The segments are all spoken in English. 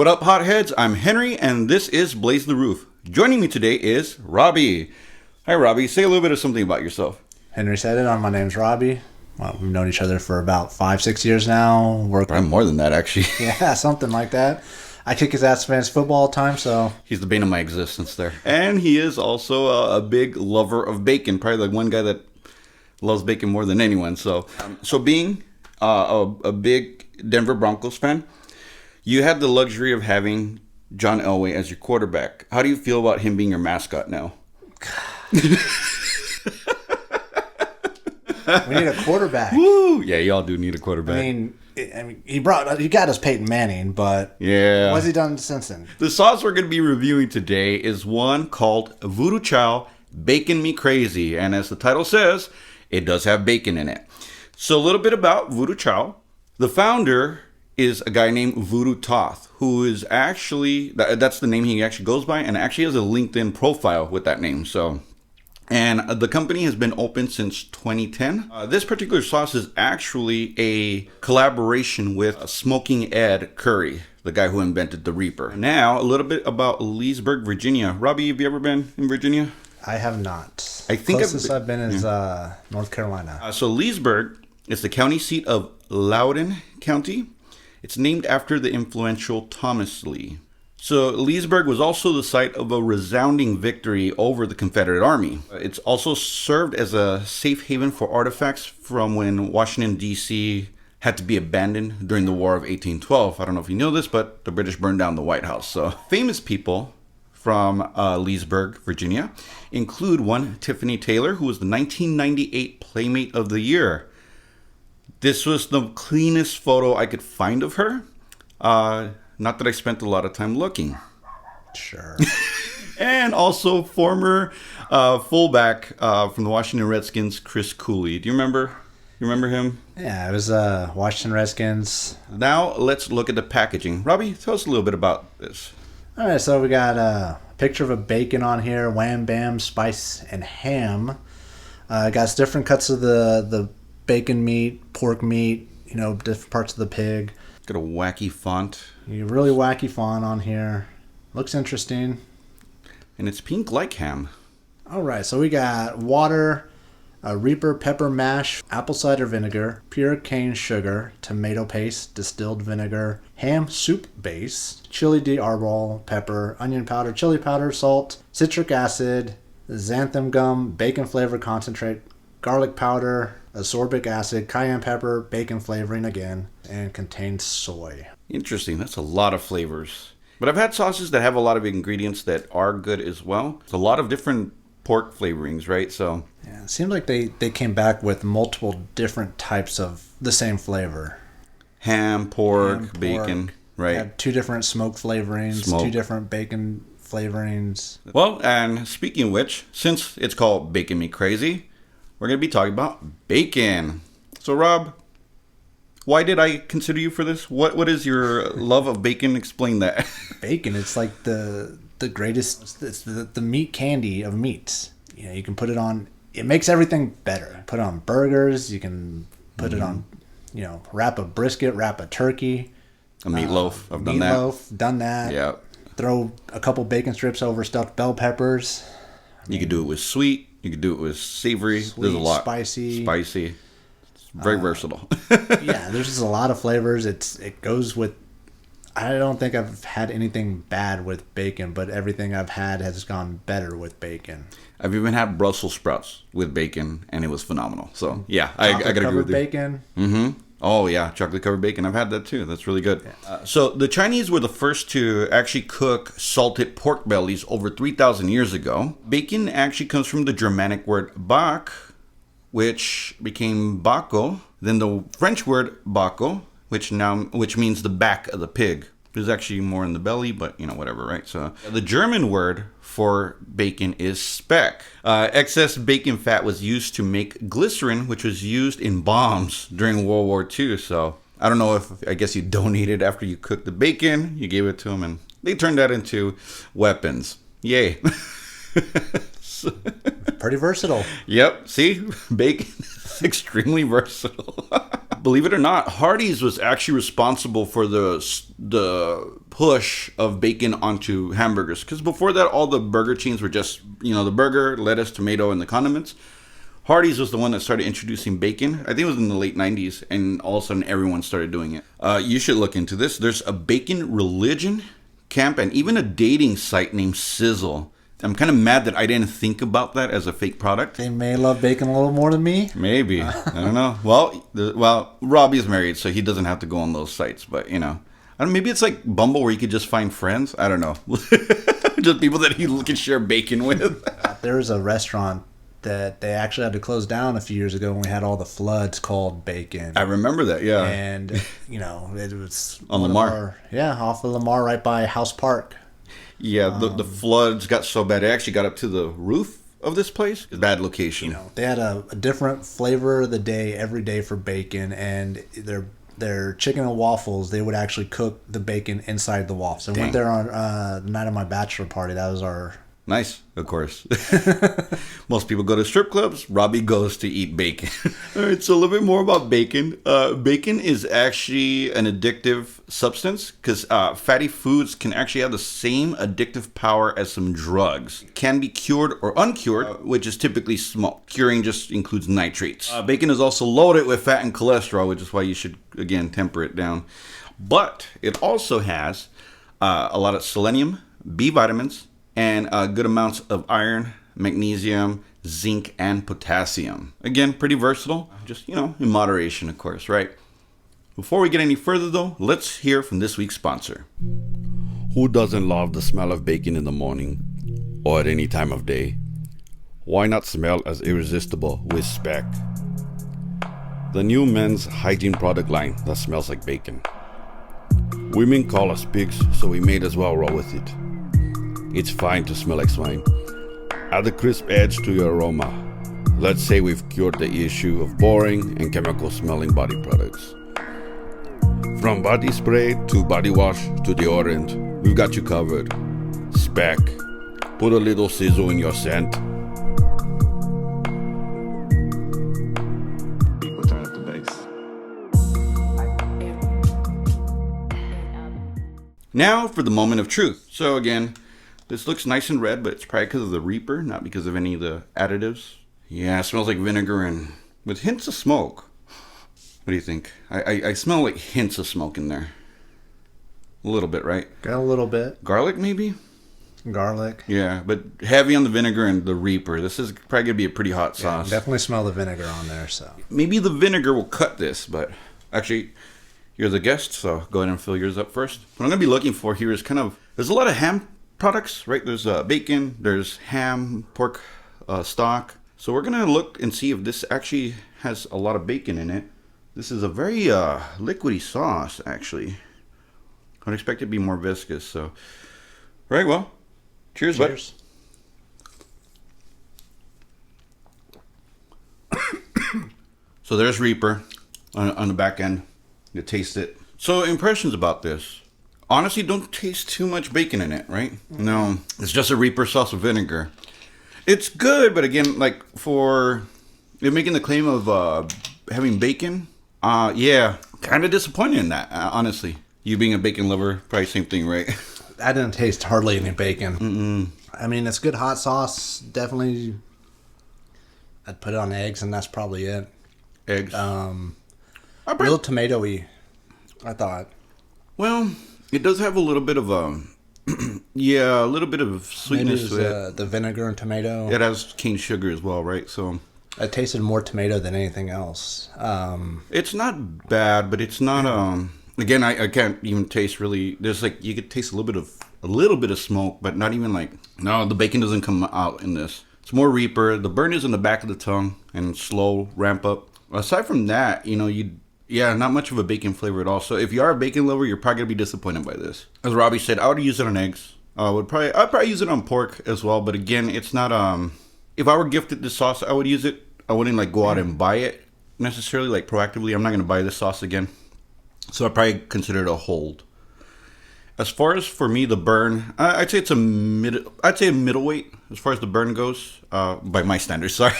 What up, hotheads? I'm Henry, and this is Blaze the Roof. Joining me today is Robbie. Hi, Robbie. Say a little bit of something about yourself. Henry said it. My name's Robbie. Well, we've known each other for about 5-6 years now. I'm more than that, actually. Yeah, something like that. I kick his ass fantasy football all the time, so... He's the bane of my existence there. And he is also a big lover of bacon. Probably the one guy that loves bacon more than anyone. So being a big Denver Broncos fan, you had the luxury of having John Elway as your quarterback. How do you feel about him being your mascot now? We need a quarterback. Woo! Yeah, y'all do need a quarterback. I mean, he got us Peyton Manning, but yeah, what's he done since then? The sauce we're going to be reviewing today is one called Voodoo Chile, Bacon Me Crazy. And as the title says, it does have bacon in it. So a little bit about Voodoo Chile. The founder is a guy named Voodoo Toth, who is actually, that's the name he actually goes by, and actually has a LinkedIn profile with that name. And the company has been open since 2010. This particular sauce is actually a collaboration with Smoking Ed Curry, the guy who invented the Reaper. Now, a little bit about Leesburg, Virginia. Robbie, have you ever been in Virginia? I have not. I think closest I've been is North Carolina. So Leesburg is the county seat of Loudoun County. It's named after the influential Thomas Lee. So Leesburg was also the site of a resounding victory over the Confederate Army. It's also served as a safe haven for artifacts from when Washington, D.C. had to be abandoned during the War of 1812. I don't know if you know this, but the British burned down the White House. So famous people from Leesburg, Virginia, include one Tiffany Taylor, who was the 1998 Playmate of the Year. This was the cleanest photo I could find of her. Not that I spent a lot of time looking. Sure. And also former fullback from the Washington Redskins, Chris Cooley. Do you remember? You remember him? Yeah, it was Washington Redskins. Now let's look at the packaging. Robbie, tell us a little bit about this. All right, so we got a picture of a bacon on here, wham, bam, spice, and ham. Got different cuts of the bacon meat, pork meat, different parts of the pig. Got a wacky font. A really wacky font on here. Looks interesting. And it's pink like ham. All right, so we got water, Reaper pepper mash, apple cider vinegar, pure cane sugar, tomato paste, distilled vinegar, ham soup base, chili de arbol, pepper, onion powder, chili powder, salt, citric acid, xanthan gum, bacon flavor concentrate, garlic powder, ascorbic acid, cayenne pepper, bacon flavoring again, and contains soy. Interesting. That's a lot of flavors. But I've had sauces that have a lot of ingredients that are good as well. It's a lot of different pork flavorings, right? So yeah, it seemed like they came back with multiple different types of the same flavor. Ham, pork, bacon, right? Had 2 different smoke flavorings, 2 different bacon flavorings. Well, and speaking of which, since it's called Bacon Me Crazy, we're going to be talking about bacon. So, Rob, why did I consider you for this? What is your love of bacon? Explain that. Bacon, it's like the greatest, it's the meat candy of meats. You can put it on, it makes everything better. Put it on burgers, you can put it on, wrap a brisket, wrap a turkey. A meatloaf, I've done that. Meatloaf, done that. Yeah. Throw a couple bacon strips over stuffed bell peppers. You could do it with sweet. You could do it with savory. Sweet, there's a lot. Spicy. It's very versatile. Yeah, there's just a lot of flavors. It goes with... I don't think I've had anything bad with bacon, but everything I've had has gone better with bacon. I've even had Brussels sprouts with bacon, and it was phenomenal. So, yeah, I got to agree with you. Bacon. Mm-hmm. Oh, yeah, chocolate-covered bacon. I've had that, too. That's really good. Yeah. So the Chinese were the first to actually cook salted pork bellies over 3,000 years ago. Bacon actually comes from the Germanic word bak, which became bako. Then the French word bako, which means the back of the pig. There's actually more in the belly, but whatever, right? So the German word for bacon is speck. Excess bacon fat was used to make glycerin, which was used in bombs during World War II. So I don't know I guess you donated after you cooked the bacon, you gave it to them, and they turned that into weapons. Yay. Pretty versatile. Yep. See, bacon is extremely versatile. believe it or not, Hardee's was actually responsible for the push of bacon onto hamburgers. Because before that, all the burger chains were just, the burger, lettuce, tomato, and the condiments. Hardee's was the one that started introducing bacon. I think it was in the late 90s, and all of a sudden everyone started doing it. You should look into this. There's a bacon religion camp and even a dating site named Sizzle. I'm kind of mad that I didn't think about that as a fake product. They may love bacon a little more than me. Maybe. I don't know. Well, Robbie's married, so he doesn't have to go on those sites. But, I don't know, maybe it's like Bumble where you could just find friends. I don't know. Just people that he can share bacon with. There was a restaurant that they actually had to close down a few years ago when we had all the floods called Bacon. I remember that, yeah. And, it was... On Lamar. Off of Lamar right by House Park. Yeah, the floods got so bad. It actually got up to the roof of this place. Bad location. They had a different flavor of the day every day for bacon, and their chicken and waffles, they would actually cook the bacon inside the waffles. I went there on the night of my bachelor party. That was our... Nice, of course. Most people go to strip clubs. Robbie goes to eat bacon. All right, so a little bit more about bacon. Bacon is actually an addictive substance because fatty foods can actually have the same addictive power as some drugs. It can be cured or uncured, which is typically small. Curing just includes nitrates. Bacon is also loaded with fat and cholesterol, which is why you should, again, temper it down. But it also has a lot of selenium, B vitamins, and good amounts of iron, magnesium, zinc, and potassium. Again, pretty versatile, just, in moderation, of course, right? Before we get any further, though, let's hear from this week's sponsor. Who doesn't love the smell of bacon in the morning or at any time of day? Why not smell as irresistible with Speck? The new men's hygiene product line that smells like bacon. Women call us pigs, so we made as well roll with it. It's fine to smell like swine. Add a crisp edge to your aroma. Let's say we've cured the issue of boring and chemical-smelling body products. From body spray to body wash to deodorant, we've got you covered. Speck. Put a little sizzle in your scent. We'll turn up the bass. Now for the moment of truth. So again, this looks nice and red, but it's probably because of the Reaper, not because of any of the additives. Yeah, it smells like vinegar and with hints of smoke. What do you think? I smell like hints of smoke in there. A little bit, right? Got a little bit. Garlic, maybe? Garlic. Yeah, but heavy on the vinegar and the Reaper. This is probably going to be a pretty hot sauce. Definitely smell the vinegar on there, so. Maybe the vinegar will cut this, but actually, you're the guest, so go ahead and fill yours up first. What I'm going to be looking for here is there's a lot of ham products, right? There's bacon, there's ham, pork stock. So we're gonna look and see if this actually has a lot of bacon in it. This is a very liquidy sauce, actually. I'd expect it to be more viscous. So, right, well, cheers, Cheers. So there's Reaper on the back end. You taste it. So impressions about this. Honestly, don't taste too much bacon in it, right? No, it's just a Reaper sauce with vinegar. It's good, but again, like for you're making the claim of having bacon, yeah, kind of disappointed in that, honestly. You being a bacon lover, probably same thing, right? I didn't taste hardly any bacon. I mean, it's good hot sauce. Definitely, I'd put it on eggs, and that's probably it. Eggs. Real tomatoey, I thought. Well, it does have a little bit of yeah, a little bit of sweetness to it. The vinegar and tomato. It has cane sugar as well, right? So it tasted more tomato than anything else. It's not bad, but it's not. Again, I can't even taste really. There's like you could taste a little bit of smoke, but not even like. No, the bacon doesn't come out in this. It's more Reaper. The burn is in the back of the tongue and slow ramp up. Aside from that, yeah, not much of a bacon flavor at all. So if you are a bacon lover, you're probably gonna be disappointed by this. As Robbie said, I would use it on eggs. I'd probably use it on pork as well. But again, it's not. If I were gifted this sauce, I would use it. I wouldn't like go out and buy it necessarily, like proactively. I'm not gonna buy this sauce again. So I probably consider it a hold. As far as for me, the burn, I'd say it's a middleweight as far as the burn goes. By my standards, sorry.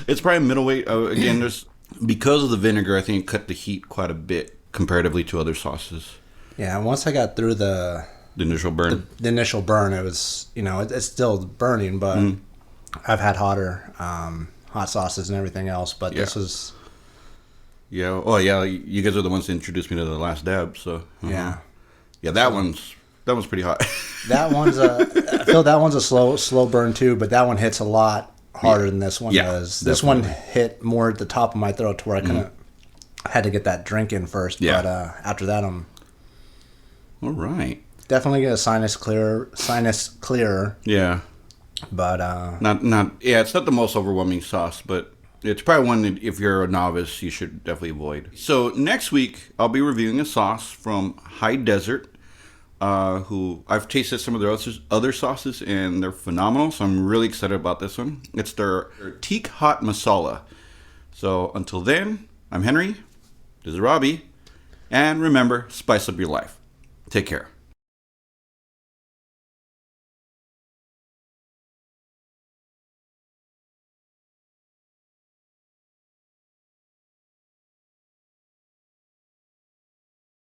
It's probably middleweight. Again, there's because of the vinegar, I think it cut the heat quite a bit comparatively to other sauces. Yeah, and once I got through the initial burn. The initial burn, it was, it's still burning, but I've had hotter hot sauces and everything else, but this was... Yeah. Oh, yeah. You guys are the ones that introduced me to the Last Dab, so... Yeah. Yeah, that one's pretty hot. That one's I feel that one's a slow burn too, but that one hits a lot harder than this one does. This one hit more at the top of my throat to where I couldn't... had to get that drink in first, but after that, I'm... All right. Definitely get a sinus clearer. Yeah. But it's not the most overwhelming sauce, but it's probably one that if you're a novice, you should definitely avoid. So next week, I'll be reviewing a sauce from High Desert, who I've tasted some of their other sauces, and they're phenomenal, so I'm really excited about this one. It's their Teak Hot Masala. So until then, I'm Henry, this is Robbie, and remember, spice up your life. Take care.